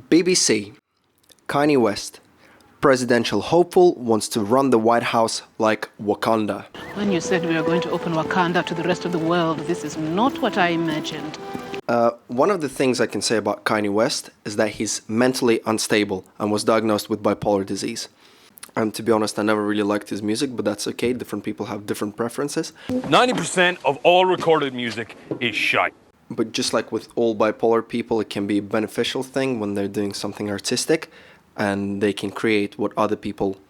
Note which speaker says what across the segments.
Speaker 1: BBC. Kanye West. Presidential hopeful wants to run the White House like Wakanda.
Speaker 2: When you said we are going to open Wakanda to the rest of the world, this is not what I imagined.
Speaker 1: One of the things I can say about Kanye West is that he's mentally unstable and was diagnosed with bipolar disease. And to be honest, I never really liked his music, but that's okay. Different people have different preferences.
Speaker 3: 90% of all recorded music is shite.
Speaker 1: But just like with all bipolar people, it can be a beneficial thing when they're doing something artistic and they can create what other people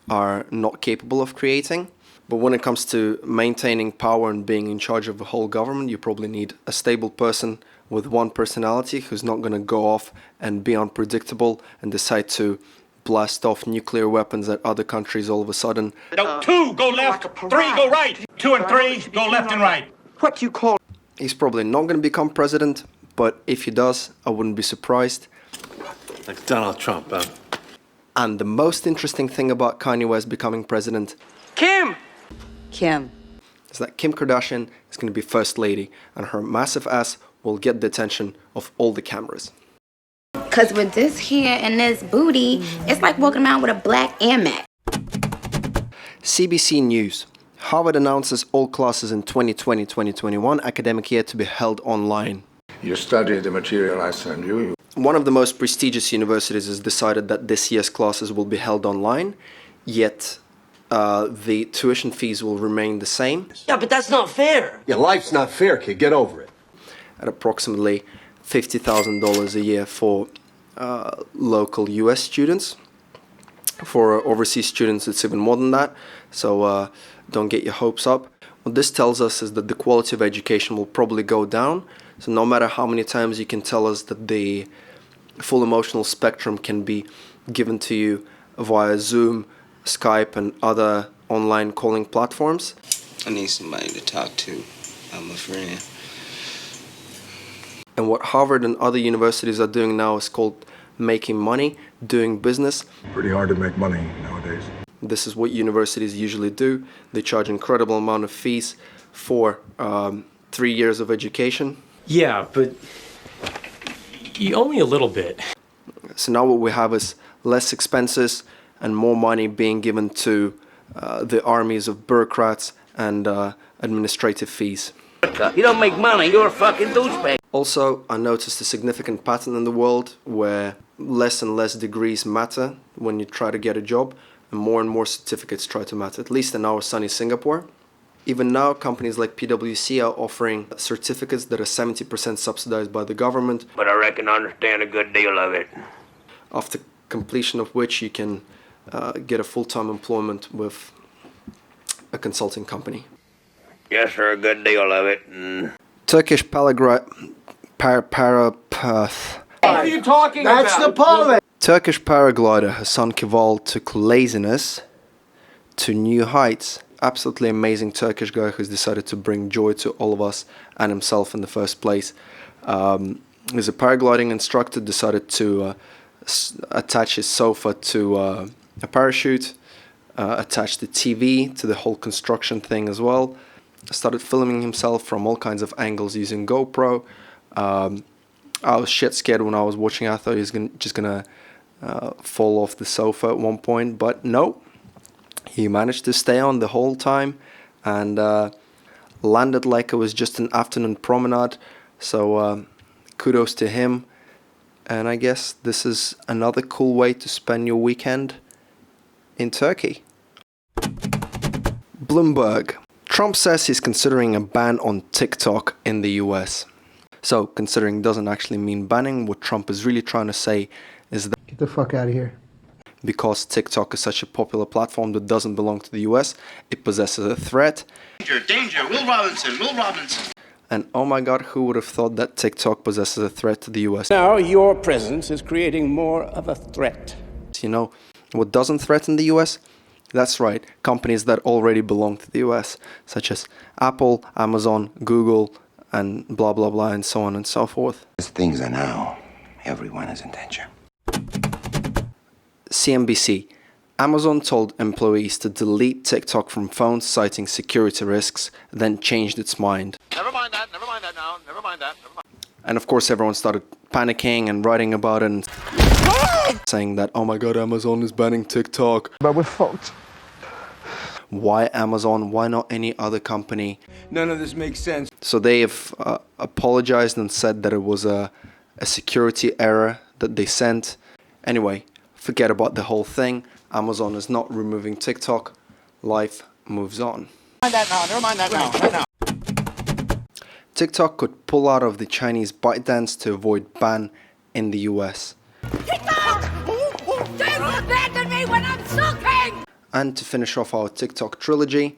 Speaker 1: are not capable of creating. But when it comes to maintaining power and being in charge of a whole government, you probably need a stable person with one personality who's not going to go off and be unpredictable and decide to blast off nuclear weapons at other countries all of a sudden.
Speaker 4: No, 2 go left, 3 go right. 2 and 3 go left and right.
Speaker 5: What you call?
Speaker 1: He's probably not going to become president, but if he does, I wouldn't be surprised.
Speaker 6: Like Donald Trump, huh?
Speaker 1: And the most interesting thing about Kanye West becoming president,
Speaker 5: Kim
Speaker 1: is that Kim Kardashian is going to be first lady, and her massive ass will get the attention of all the cameras.
Speaker 7: Cause with this hair and this booty, it's like walking around with a black Amex.
Speaker 1: CBC News. Harvard announces all classes in 2020-2021 academic year to be held online.
Speaker 8: You study the material I send you.
Speaker 1: One of the most prestigious universities has decided that this year's classes will be held online, yet the tuition fees will remain the same.
Speaker 5: Yeah, but that's not fair.
Speaker 6: Yeah, life's not fair, kid. Get over it.
Speaker 1: At approximately $50,000 a year for local US students. For overseas students, it's even more than that, so don't get your hopes up. What this tells us is that the quality of education will probably go down, so no matter how many times you can tell us that the full emotional spectrum can be given to you via Zoom, Skype, and other online calling platforms.
Speaker 9: I need somebody to talk to. I'm a friend.
Speaker 1: And what Harvard and other universities are doing now is called making money, doing business.
Speaker 8: Pretty hard to make money nowadays.
Speaker 1: This is what universities usually do. They charge an incredible amount of fees for 3 years of education.
Speaker 10: Yeah, but you owe me a little bit.
Speaker 1: So now what we have is less expenses and more money being given to the armies of bureaucrats and administrative fees.
Speaker 5: You don't make money, you're a fucking douchebag.
Speaker 1: Also, I noticed a significant pattern in the world where less and less degrees matter when you try to get a job, and more certificates try to matter, at least in our sunny Singapore. Even now, companies like PwC are offering certificates that are 70% subsidized by the government.
Speaker 4: But I reckon I understand a good deal of it.
Speaker 1: After completion of which you can get a full-time employment with a consulting company.
Speaker 4: Yes, sir, a good deal of it.
Speaker 1: Turkish paraglider.
Speaker 5: What are you talking about? That's the pilot.
Speaker 1: Turkish paraglider Hasan Keval took laziness to new heights. Absolutely amazing Turkish guy who's decided to bring joy to all of us and himself in the first place. He's a paragliding instructor, decided to attach his sofa to a parachute, attach the TV to the whole construction thing as well. Started filming himself from all kinds of angles using GoPro. I was shit scared when I was watching. I thought he was just gonna fall off the sofa at one point, but no. He managed to stay on the whole time and landed like it was just an afternoon promenade. So kudos to him. And I guess this is another cool way to spend your weekend in Turkey. Bloomberg. Trump says he's considering a ban on TikTok in the US. So, considering doesn't actually mean banning, what Trump is really trying to say is that
Speaker 11: get the fuck out of here.
Speaker 1: Because TikTok is such a popular platform that doesn't belong to the US, it possesses a threat.
Speaker 4: Danger, Will Robinson.
Speaker 1: And oh my god, who would have thought that TikTok possesses a threat to the US?
Speaker 5: Now your presence is creating more of a threat.
Speaker 1: You know what doesn't threaten the US? That's right, companies that already belong to the US, such as Apple, Amazon, Google, and blah blah blah, and so on and so forth.
Speaker 9: As things are now, everyone is in danger.
Speaker 1: CNBC. Amazon told employees to delete TikTok from phones, citing security risks, then changed its mind.
Speaker 6: Never mind that now. Never mind that.
Speaker 1: And of course everyone started panicking and writing about it and saying that, oh my god, Amazon is banning TikTok.
Speaker 8: But we're fucked.
Speaker 1: Why Amazon? Why not any other company?
Speaker 11: None of this makes sense.
Speaker 1: So they have apologized and said that it was a security error that they sent. Anyway, forget about the whole thing. Amazon is not removing TikTok. Life moves on.
Speaker 6: Never mind that now. Right now.
Speaker 1: TikTok could pull out of the Chinese ByteDance to avoid ban in the US.
Speaker 7: TikTok! Don't abandon me when I'm sulking!
Speaker 1: And to finish off our TikTok trilogy,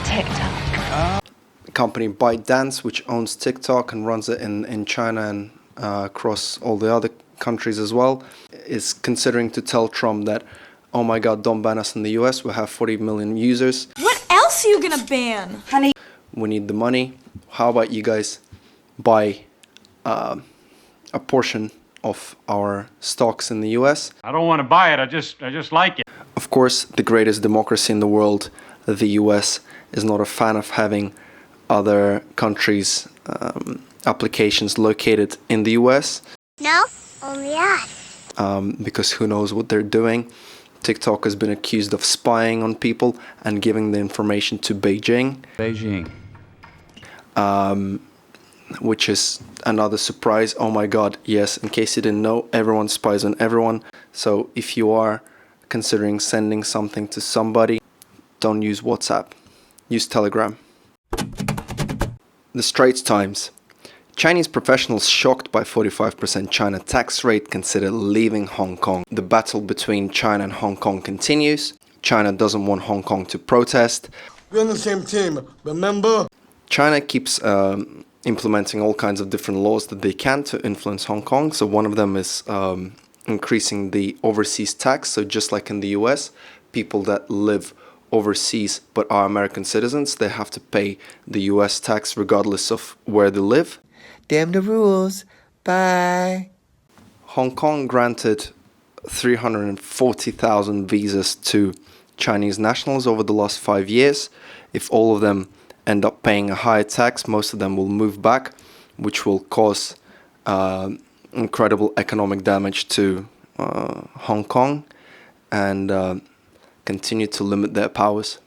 Speaker 2: TikTok.
Speaker 1: the company ByteDance, which owns TikTok and runs it in China and across all the other countries as well, is considering to tell Trump that, oh my god, don't ban us in the US, we have 40 million users.
Speaker 12: What else are you gonna ban? Honey.
Speaker 1: We need the money. How about you guys buy a portion of our stocks in the US?
Speaker 4: I don't want to buy it. I just like it.
Speaker 1: Of course, the greatest democracy in the world, the US, is not a fan of having other countries' applications located in the US.
Speaker 7: No, only us.
Speaker 1: Because who knows what they're doing. TikTok has been accused of spying on people and giving the information to Beijing. Which is another surprise. Oh my god, yes, in case you didn't know, everyone spies on everyone. So if you are considering sending something to somebody, don't use WhatsApp. Use Telegram. The Straits Times. Chinese professionals shocked by 45% China tax rate consider leaving Hong Kong. The battle between China and Hong Kong continues. China doesn't want Hong Kong to protest.
Speaker 11: We're on the same team, remember?
Speaker 1: China keeps implementing all kinds of different laws that they can to influence Hong Kong. So one of them is increasing the overseas tax. So just like in the US, people that live overseas but are American citizens, they have to pay the US tax regardless of where they live.
Speaker 11: Damn the rules. Bye.
Speaker 1: Hong Kong granted 340,000 visas to Chinese nationals over the last 5 years. If all of them end up paying a higher tax, most of them will move back, which will cause incredible economic damage to Hong Kong and continue to limit their powers.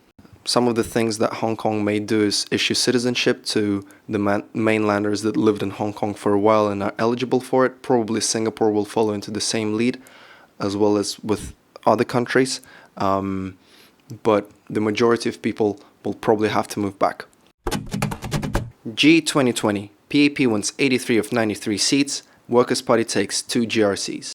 Speaker 1: Some of the things that Hong Kong may do is issue citizenship to the mainlanders that lived in Hong Kong for a while and are eligible for it. Probably Singapore will follow into the same lead, as well as with other countries. But the majority of people will probably have to move back. G2020. PAP wins 83 of 93 seats. Workers' Party takes 2 GRCs.